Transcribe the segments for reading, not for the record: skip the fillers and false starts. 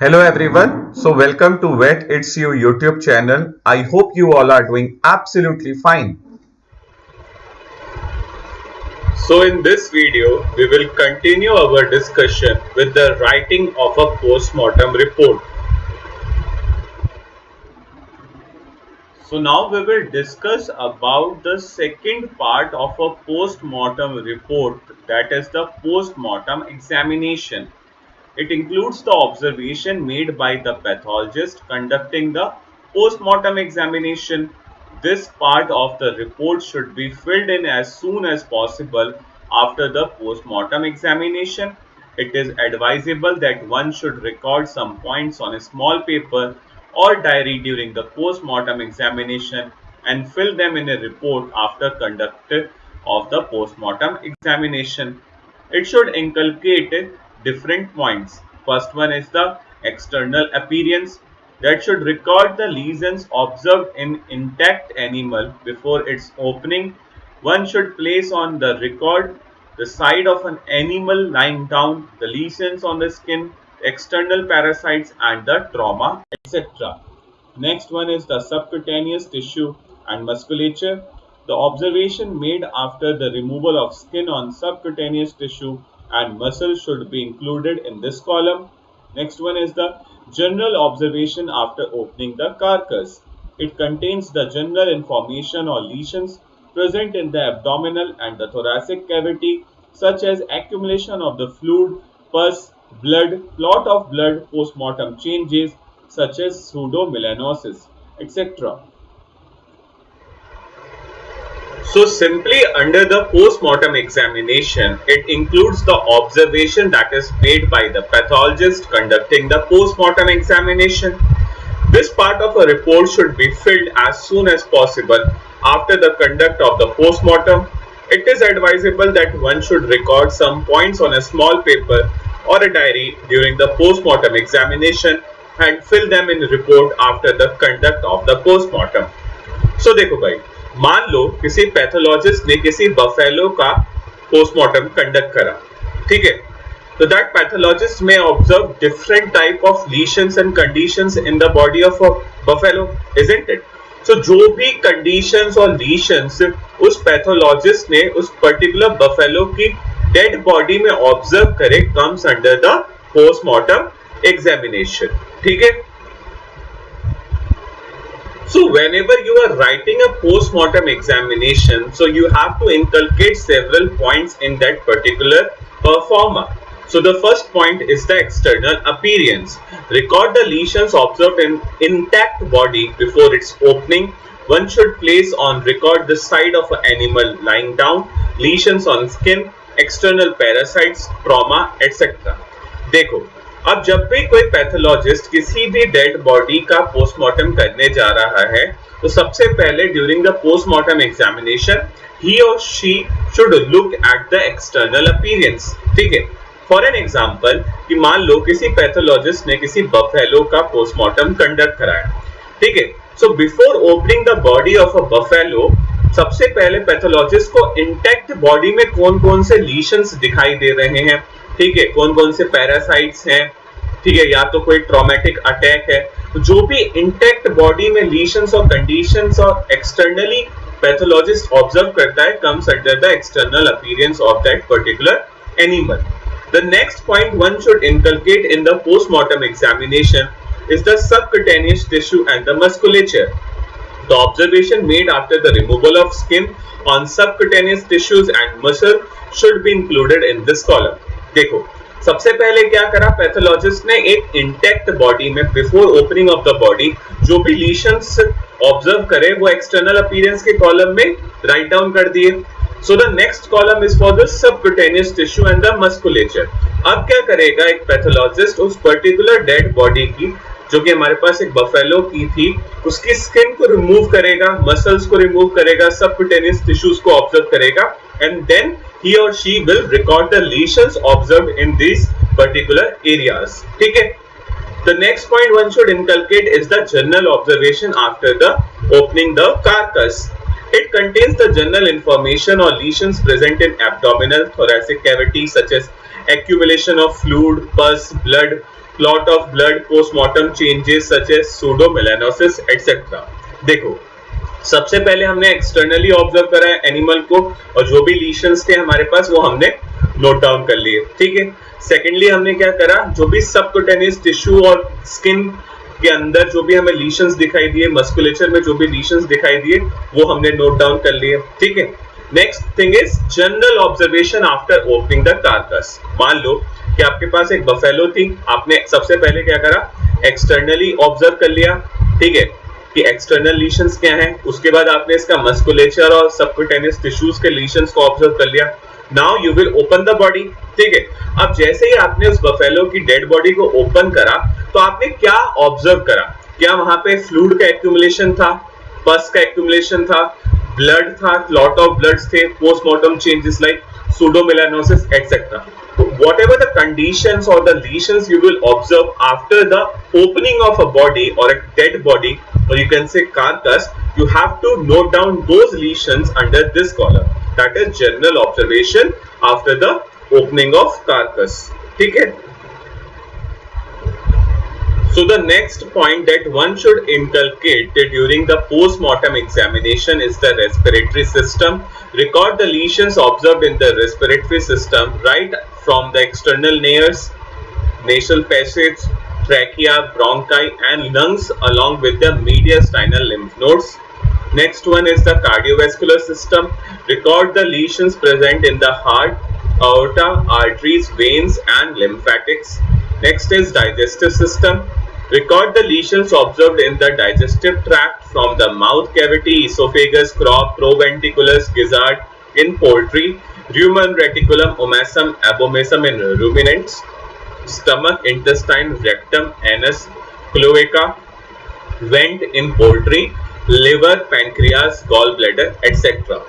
Hello everyone. So welcome to Vet It's You YouTube channel. I hope you all are doing absolutely fine. So in this video, we will continue our discussion with the writing of a post-mortem report. So now we will discuss about the second part of a post-mortem report, that is the post-mortem examination. It includes the observation made by the pathologist conducting the post-mortem examination. This part of the report should be filled in as soon as possible after the post-mortem examination. It is advisable that one should record some points on a small paper or diary during the post-mortem examination and fill them in a report after conducted of the post-mortem examination. It should inculcate different points. First one is the external appearance, that should record the lesions observed in intact animal before its opening. One should place on the record the side of an animal lying down, the lesions on the skin, external parasites and the trauma, etc. Next one is the subcutaneous tissue and musculature. The observation made after the removal of skin on subcutaneous tissue and muscle should be included in this column. Next one is the general observation after opening the carcass. It contains the general information or lesions present in the abdominal and the thoracic cavity, such as accumulation of the fluid, pus, blood, clot of blood, postmortem changes such as pseudomelanosis, etc. So simply under the post-mortem examination, it includes the observation that is made by the pathologist conducting the post-mortem examination. This part of a report should be filled as soon as possible after the conduct of the post-mortem. It is advisable that one should record some points on a small paper or a diary during the post-mortem examination and fill them in a report after the conduct of the post-mortem. So देखो भाई, मान लो किसी pathologist ने किसी buffalo का postmortem conduct करा, ठीक है, तो दैट पैथोलॉजिस्ट में observe different type of lesions and conditions in the body of a buffalo, isn't it? So जो भी कंडीशंस और लीशंस उस पैथोलॉजिस्ट ने उस पर्टिकुलर बफेलो की डेड बॉडी में ऑब्जर्व करे comes under the postmortem examination, ठीक है. So whenever you are writing a post-mortem examination, so you have to inculcate several points in that particular performer. So the first point is the external appearance. Record the lesions observed in intact body before its opening. One should place on record the side of an animal lying down, lesions on skin, external parasites, trauma, etc. देखो, अब जब भी कोई pathologist किसी भी dead body का postmortem करने जा रहा है, तो सबसे पहले ड्यूरिंग द पोस्टमार्टम एग्जामिनेशन ही और she should look at the external appearance, ठीक है. फॉर एन एग्जांपल कि मान लो किसी पैथोलॉजिस्ट ने किसी बफेलो का पोस्टमार्टम कंडक्ट कराया, ठीक है. So before opening the body of a buffalo, सबसे पहले पैथोलॉजिस्ट को इंटैक्ट बॉडी में कौन कौन से लीशंस दिखाई दे रहे हैं, ठीक है, कौन कौन से पैरासाइट्स हैं, ठीक है, या तो कोई ट्रॉमेटिक अटैक है, तो जो भी इंटैक्ट बॉडी में लीशंस और कंडीशंस और एक्सटर्नली पैथोलॉजिस्ट ऑब्जर्व करता है comes under the external appearance of that particular animal. The next point one should inculcate in the postmortem examination is the subcutaneous tissue and the musculature. The observation made after the removal of skin on subcutaneous tissues and muscle should be included in this column. देखो, सबसे पहले क्या करा pathologist ने, एक intact body में before opening of the body जो भी लीशंस ऑब्जर्व करे वो एक्सटर्नल अपीयरेंस के कॉलम में राइट डाउन कर दिए. So the next column is for the subcutaneous tissue and the musculature. अब क्या करेगा एक पैथोलॉजिस्ट, उस पर्टिकुलर डेड बॉडी की जो कि हमारे पास एक बफेलो की थी, उसकी स्किन को रिमूव करेगा, मसल्स को रिमूव करेगा, सबक्यूटेनियस टिश्यूज को ऑब्जर्व करेगा and then he or she will record the lesions observed in these particular areas, ठीक है. The next point one should inculcate is the general observation after the opening the carcass. It contains the general information or lesions present in abdominal thoracic cavity such as accumulation of fluid, pus, blood, clot of blood, postmortem changes such as pseudomelanosis etc. देखो, सबसे पहले हमने externally observe करा है animal को, और जो भी लीशंस थे हमारे पास वो हमने नोट डाउन कर लिए, ठीक है। सेकेंडली हमने क्या करा, जो भी सबक्यूटेनियस टिश्यू और स्किन के अंदर जो भी हमें लीशंस दिखाई दिए, मस्कुलेचर में जो भी लीशंस दिखाई दिए वो हमने नोट डाउन कर लिए, ठीक है। Next thing is general observation after opening the carcass. मान लो कि आपके पास एक बफेलो थी, आपने सबसे पहले क्या करा, एक्सटर्नली ऑब्जर्व कर लिया, ठीक है, कि एक्सटर्नल लीशंस क्या हैं। उसके बाद आपने इसका मस्कुलेचर और सबक्यूटेनियस टिश्यूज के लीशंस को ऑब्जर्व कर लिया। Now you will open the body, ठीक है। अब जैसे ही आपने उस बफेलो की डेड बॉडी को ओपन करा तो आपने क्या ऑब्जर्व करा, क्या वहां पे फ्लूइड का एक्यूमुलेशन था, पस का एक्यूमुलेशन था, ब्लड था, क्लॉट ऑफ ब्लड्स थे, postmortem changes like pseudomelanosis etc. Whatever the conditions or the lesions you will observe after the opening of a body or a dead body, or you can say carcass, you have to note down those lesions under this column, that is general observation after the opening of carcass, ठीक है। So the next point that one should inculcate during the post-mortem examination is the respiratory system. Record the lesions observed in the respiratory system right from the external nares, nasal passage, trachea, bronchi and lungs along with the mediastinal lymph nodes. Next one is the cardiovascular system. Record the lesions present in the heart, aorta, arteries, veins and lymphatics. Next is digestive system. Record the lesions observed in the digestive tract from the mouth cavity, esophagus, crop, proventriculus, gizzard in poultry, rumen, reticulum, omasum, abomasum in ruminants, stomach, intestine, rectum, anus, cloaca, vent in poultry, liver, pancreas, gallbladder, etc.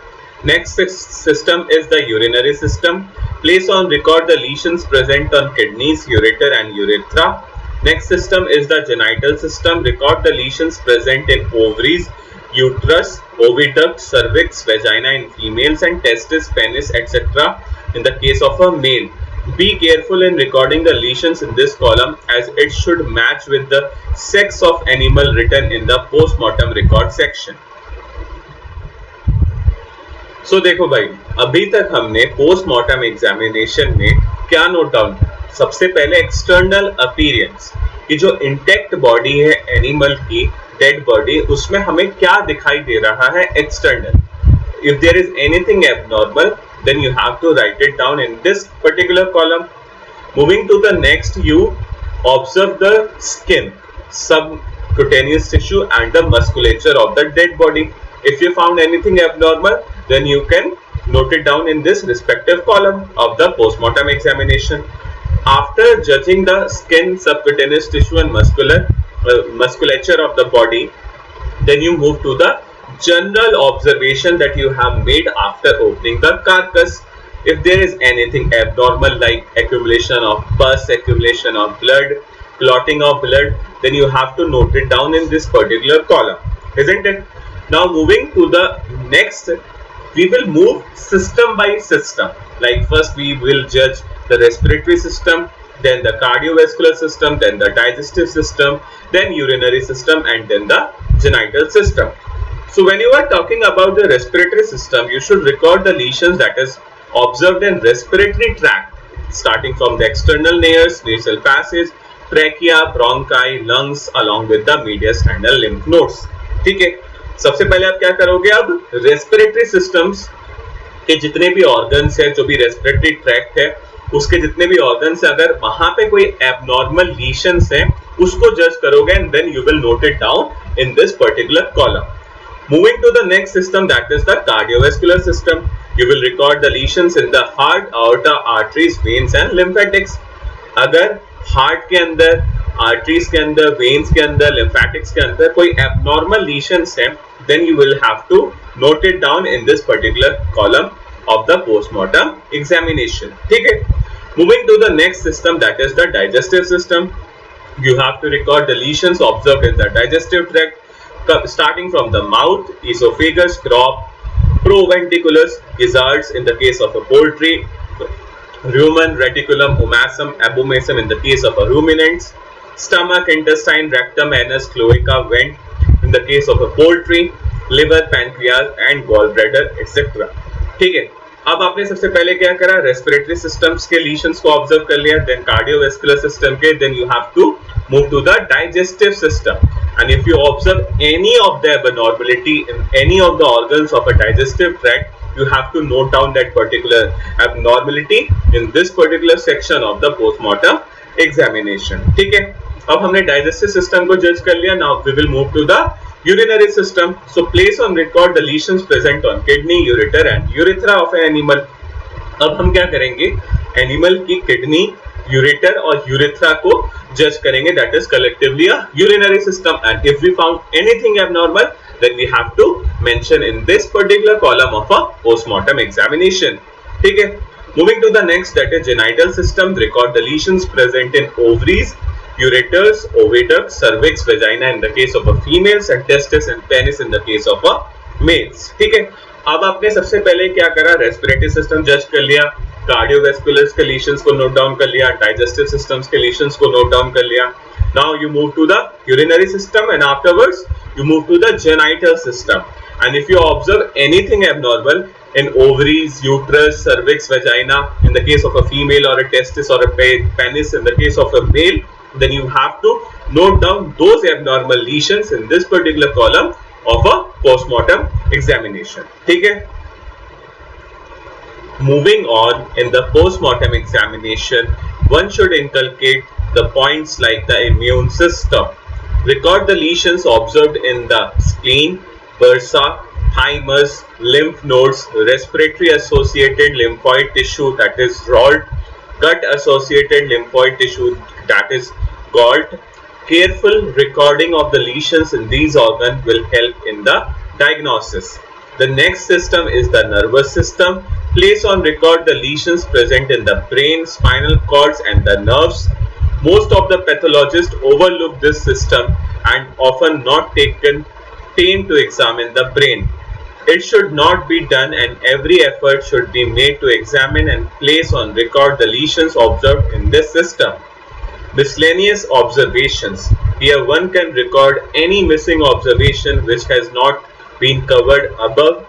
Next system is the urinary system. Place on record the lesions present on kidneys, ureter and urethra. Next system is the genital system. Record the lesions present in ovaries, uterus, oviduct, cervix, vagina in females and testis, penis, etc. in the case of a male. Be careful in recording the lesions in this column as it should match with the sex of animal written in the post-mortem record section. So देखो भाई, अभी तक हमने postmortem examination में क्या note down किया। सबसे पहले एक्सटर्नल अपीयरेंस, कि जो इंटेक्ट बॉडी है एनिमल की, डेड बॉडी, उसमें हमें क्या दिखाई दे रहा है external. If there is anything abnormal then you have to write it down in this particular column. Moving to the next, you observe the skin, subcutaneous tissue and the musculature of the dead body. If you found anything abnormal, then you can note it down in this respective column of the postmortem examination. After judging the skin, subcutaneous tissue and musculature of the body, then you move to the general observation that you have made after opening the carcass. If there is anything abnormal like accumulation of pus, accumulation of blood, clotting of blood, then you have to note it down in this particular column, isn't it? Now moving to the next, we will move system by system. Like first we will judge the respiratory system, then the cardiovascular system, then the digestive system, then urinary system, and then the genital system. So when you are talking about the respiratory system, you should record the lesions that is observed in respiratory tract, starting from the external nares, nasal passage, trachea, bronchi, lungs, along with the mediastinal lymph nodes. ठीक है, सबसे पहले आप क्या करोगे, अब respiratory systems के जितने भी ऑर्गन्स है, जो भी रेस्पिरेटरी ट्रैक्ट है, उसके जितने भी ऑर्गन्स है, अगर वहां पे कोई एबनॉर्मल लीशंस है, उसको जज करोगे and then you will note it down in this particular column. Moving to the next system, that is the cardiovascular system. You will record the lesions in the heart, aorta, arteries, veins and lymphatics. अगर heart के अंदर, arteries के अंदर, veins के अंदर, lymphatics के अंदर कोई एबनॉर्मल लीशंस है, then you will have to note it down in this particular column of the postmortem examination. ठीक है. Moving to the next system, that is the digestive system. You have to record the lesions observed in the digestive tract, starting from the mouth, esophagus, crop, proventriculus, gizzards in the case of a poultry, rumen, reticulum, omasum, abomasum in the case of a ruminants, stomach, intestine, rectum, anus, cloaca, vent in the case of a poultry, liver, pancreas and gallbladder etc. ठीक है. अब आपने सबसे पहले क्या करा, respiratory systems के लीशंस को ऑब्जर्व कर लिया, देन कार्डियोवैस्कुलर सिस्टम के, then you have to move to the digestive system, and if you observe any of the abnormality in any of the organs of a digestive tract, you have to note down that particular abnormality in this particular section of the postmortem examination. ठीक है. अब हमने digestive system को जज कर लिया. Now we will move to the urinary system. So place on record the lesions present on kidney, ureter and urethra of an animal. अब हम क्या करेंगे, एनिमल की किडनी, यूरेटर और यूरेथ्रा को जज करेंगे, that is collectively a urinary system, and if we found anything abnormal then we have to mention in this particular column of a postmortem examination. ठीक है. Moving to the next, that is genital system. Record the lesions present in ovaries, ureters, oviduct, cervix, vagina in the case of a females and testis and penis in the case of a males. ठीक है. अब आपने सबसे पहले क्या करा, respiratory system जज कर लिया, कार्डियोवैस्कुलर के लीशंस को नोट डाउन कर लिया, डाइजेस्टिव सिस्टम्स के लीशंस को नोट डाउन कर लिया. Now you move to the urinary system and afterwards you move to the genital system, and if you observe anything abnormal in ovaries, uterus, cervix, vagina in the case of a female, or a testis or a penis in the case of a male, then you have to note down those abnormal lesions in this particular column of a postmortem examination. ठीक है. Moving on, in the postmortem examination, one should inculcate the points like the immune system. Record the lesions observed in the spleen, bursa, thymus, lymph nodes, respiratory associated lymphoid tissue, that is ROLT, gut associated lymphoid tissue, that is GALT. Careful recording of the lesions in these organs will help in the diagnosis. The next system is the nervous system. Place on record the lesions present in the brain, spinal cords and the nerves. Most of the pathologists overlook this system and often not taken pain to examine the brain. It should not be done, and every effort should be made to examine and place on record the lesions observed in this system. Miscellaneous observations. Here one can record any missing observation which has not been covered above.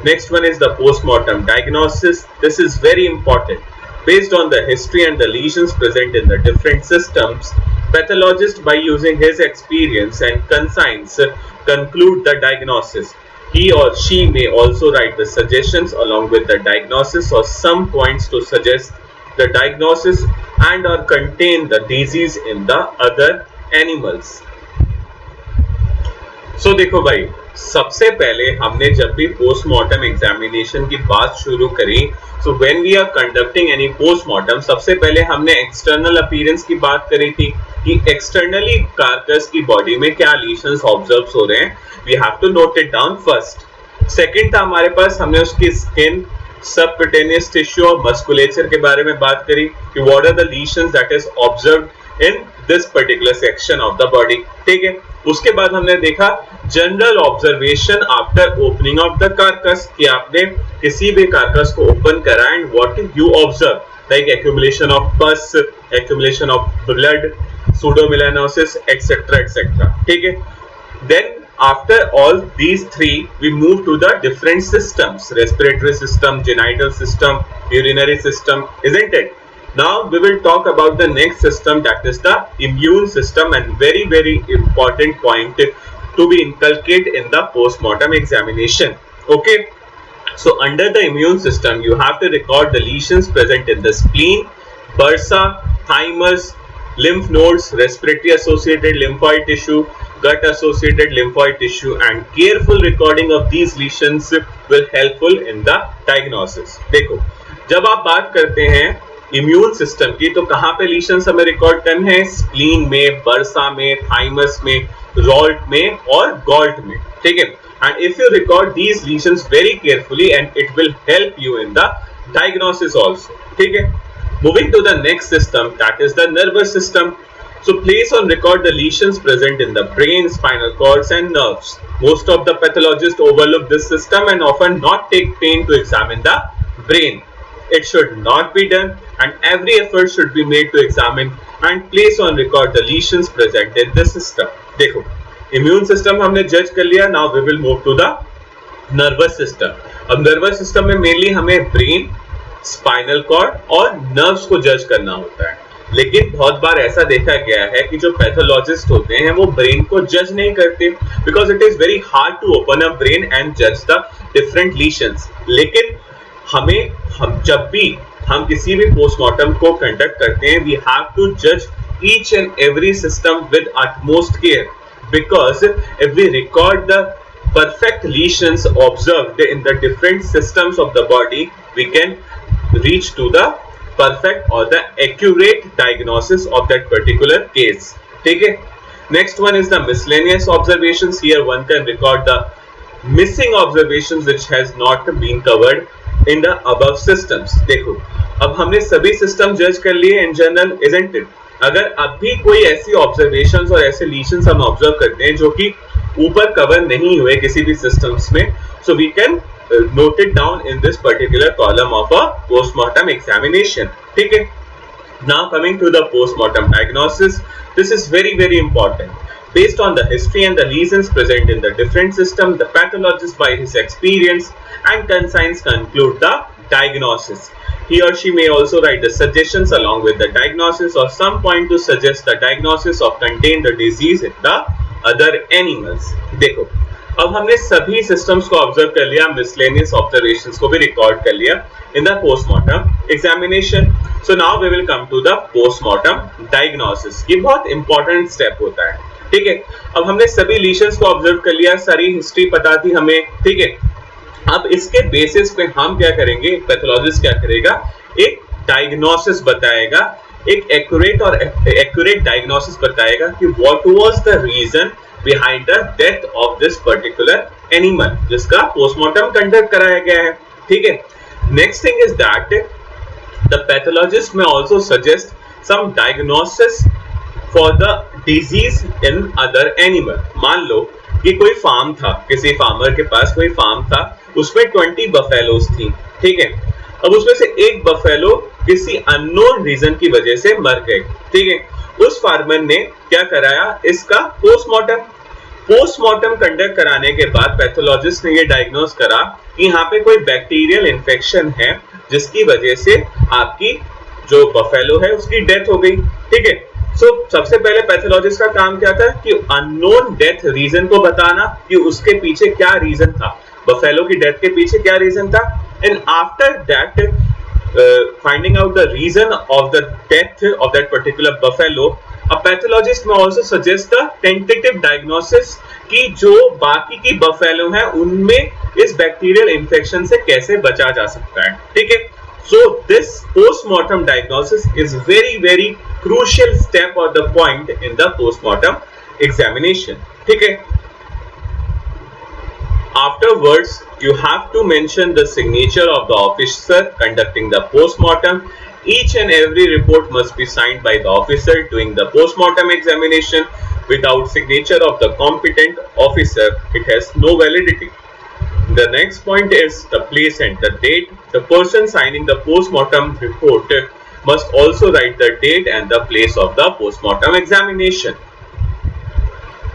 Next one is the postmortem diagnosis. This is very important. Based on the history and the lesions present in the different systems, pathologist, by using his experience and conscience, conclude the diagnosis. He or she may also write the suggestions along with the diagnosis or some points to suggest the diagnosis and or contain the disease in the other animals. So देखो भाई, सबसे पहले हमने जब भी postmortem examination की बात शुरू करी, so when we are conducting any postmortem, सबसे पहले हमने एक्सटर्नल अपीयरेंस की बात करी थी कि एक्सटर्नली कार्कस की बॉडी में क्या लीशंस ऑब्जर्व हो रहे हैं. We have to note it down first. Second था हमारे पास, हमने उसकी स्किन, सबक्यूटेनियस टिश्यू और मस्कुलेचर के बारे में बात करी कि what are the lesions that is observed in this particular section of the body. ठीक है. उसके बाद हमने देखा general observation after opening of the carcass, कि आपने किसी भी कार्कस को ओपन करा and what you observe, like accumulation of पस, accumulation of blood, pseudomyelinosis, etc. etc. ठीक है. Then after all these three, we move to the different systems: respiratory system, genital system, urinary system, isn't it? Now we will talk about the next system, that is the immune system, and very important point to be inculcated in the postmortem examination. Okay. So under the immune system, you have to record the lesions present in the spleen, bursa, thymus, lymph nodes, respiratory associated lymphoid tissue, gut associated lymphoid tissue, and careful recording of these lesions will helpful in the diagnosis. देखो, जब आप बात करते हैं immune system की, तो कहाँ पे लीशंस हमें रिकॉर्ड करने हैं? स्प्लीन में, बर्सा में, थाइमस में, रॉल्ट में और गॉल्ट में. ठीक है. And if you record these lesions very carefully, and it will help you in the diagnosis also. ठीक है. Moving to the next system, that is the nervous system. So place on record the lesions present in the brain, spinal cords and nerves. Most of the pathologists overlook this system and often not take pain to examine the brain. it should not be done, and every effort should be made to examine and place on record the lesions present in the system. देखो, immune system हमने judge कर लिया. Now we will move to the nervous system. अब nervous system में mainly हमें brain, spinal cord और nerves को judge करना होता है. लेकिन बहुत बार ऐसा देखा गया है कि जो पैथोलॉजिस्ट होते हैं वो ब्रेन को जज नहीं करते, because it is very hard to open a brain and जज द डिफरेंट लीशंस. लेकिन हम जब भी हम किसी भी पोस्टमार्टम को कंडक्ट करते हैं, वी हैव टू जज each and every system with utmost care, because if we record the perfect lesions observed in the different systems of the body, we can reach to the perfect or the accurate diagnosis of that particular case. ठीक है. Next one is the miscellaneous observations. Here one can record the missing observations which has not been covered in the above systems. देखो, अब हमने सभी system जज कर लिए in general, isn't it? अगर अब भी कोई ऐसी observations और ऐसे lesions हम observe करते हैं जो कि ऊपर कवर नहीं हुए किसी भी systems में, so we can note it down in this particular column of a postmortem examination. ठीक है. Now coming to the postmortem diagnosis, this is very important. Based on the history and the lesions present in the different system, the pathologist by his experience and conscience conclude the diagnosis. He or she may also write the suggestions along with the diagnosis or some point to suggest the diagnosis of contain the disease in the other animals. देखो, अब हमने सभी systems को observe कर लिया, miscellaneous observations को भी record कर लिया in the postmortem examination. So now we will come to the postmortem diagnosis. ये बहुत इंपॉर्टेंट स्टेप होता है. ठीक है. अब हमने सभी लीशंस को ऑब्जर्व कर लिया, सारी हिस्ट्री पता थी हमें. ठीक है. अब इसके बेसिस पे हम क्या करेंगे, पैथोलॉजिस्ट क्या करेगा, एक डायग्नोसिस बताएगा, एक एक्यूरेट डायग्नोसिस बताएगा कि what was the reason behind the death of this particular animal जिसका पोस्टमार्टम कंडक्ट कराया गया है. ठीक है. Next thing is that the pathologist may also suggest some diagnosis for the disease in other animal. मान लो कि कोई फार्म था, किसी फार्मर के पास कोई फार्म था, उसमें 20 बफेलोस थी. ठीक है. अब उसमें से एक बफेलो किसी अननोन रीजन की वजह से मर गए. ठीक है. उस फार्मर ने क्या कराया, इसका पोस्टमार्टम कंडक्ट कराने के बाद पैथोलॉजिस्ट ने ये डायग्नोस करा कि यहाँ पे कोई बैक्टीरियल इन्फेक्शन है जिसकी वजह से आपकी जो बफेलो है उसकी डेथ हो गई. ठीक है. सो सबसे पहले पैथोलॉजिस्ट का काम क्या था कि अननोन डेथ रीजन को बताना कि उसके पीछे क्या रीजन था, बफेलो की डेथ के पीछे क्या रीजन था, and after that finding out the reason of the death of that particular buffalo, a pathologist may also suggest the tentative diagnosis कि जो बाकी की buffalo है उनमें इस bacterial infection से कैसे बचा जा सकता है. ठीक है. So this postmortem diagnosis is very crucial step or the point in the postmortem examination. ठीक है. Afterwards, you have to mention the signature of the officer conducting the postmortem. Each and every report must be signed by the officer doing the postmortem examination. Without signature of the competent officer, it has no validity. The next point is the place and the date. The person signing the postmortem report must also write the date and the place of the postmortem examination.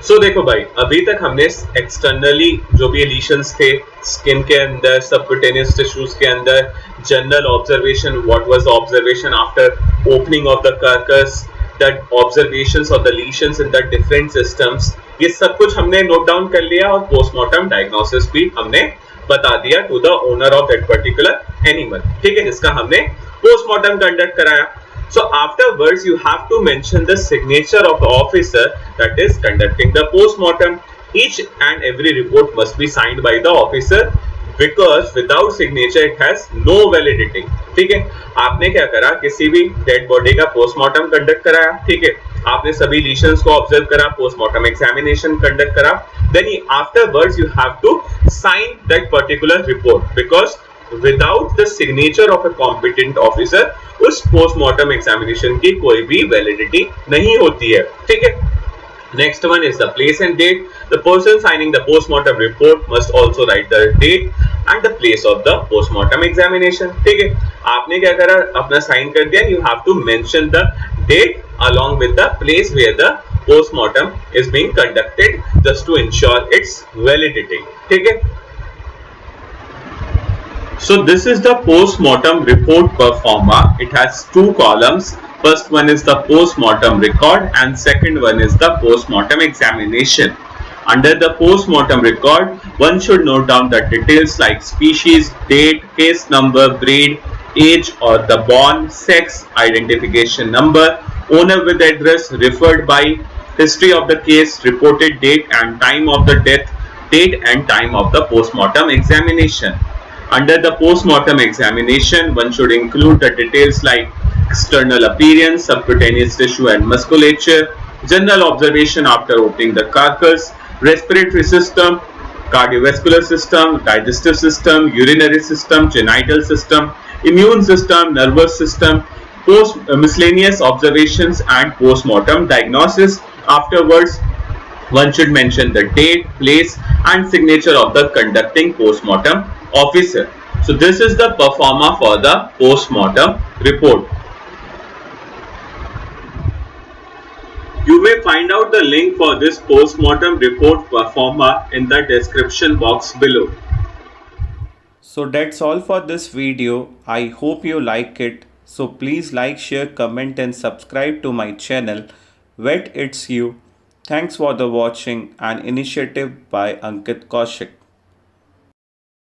सो देखो भाई, अभी तक हमने externally जो भी लीशंस थे skin के अंदर, सबक्यूटेनियस टिश्यूज के अंदर, general observation, what was the observation after opening of the carcass, the observations of the lesions in the different systems, ये सब कुछ हमने नोट डाउन कर लिया और पोस्टमार्टम डायग्नोसिस भी हमने बता दिया to the owner of that particular animal. ठीक है, जिसका हमने पोस्टमार्टम कंडक्ट कराया. So afterwards you have to mention the signature of the officer that is conducting the postmortem. Each and every report must be signed by the officer because without signature it has no validity. ठीक है. आपने क्या करा, किसी भी dead body का postmortem conduct कराया. ठीक है. आपने सभी लीशंस को ऑब्जर्व करा, पोस्टमार्टम एग्जामिनेशन कंडक्ट करा, then afterwards you have to sign that particular report because without the signature of a competent officer उस पोस्टमार्टम एग्जामिनेशन की कोई भी वैलिडिटी नहीं होती है. ठीक है. Next one is the place and date. The person signing the postmortem report must also write the date and the place of the postmortem examination. ठीक है, आपने क्या करा, अपना साइन कर दिया. You have to mention the date along with the place where the postmortem is being conducted, just to ensure its validity. ठीक है. So this is the post-mortem report per forma. It has two columns. First one is the post-mortem record and second one is the post-mortem examination. Under the post-mortem record, one should note down the details like species, date, case number, breed, age or the born, sex, identification number, owner with address, referred by, history of the case, reported date and time of the death, date and time of the post-mortem examination. Under the post-mortem examination, one should include the details like external appearance, subcutaneous tissue and musculature, general observation after opening the carcass, respiratory system, cardiovascular system, digestive system, urinary system, genital system, immune system, nervous system, miscellaneous observations and post-mortem diagnosis. Afterwards, one should mention the date, place and signature of the conducting post-mortem officer. So this is the performa for the post-mortem report. You may find out the link for this post-mortem report performa in the description box below. So that's all for this video. I hope you like it. So please like, share, comment and subscribe to my channel. Vet It's You. Thanks for the watching. An initiative by Ankit Kaushik.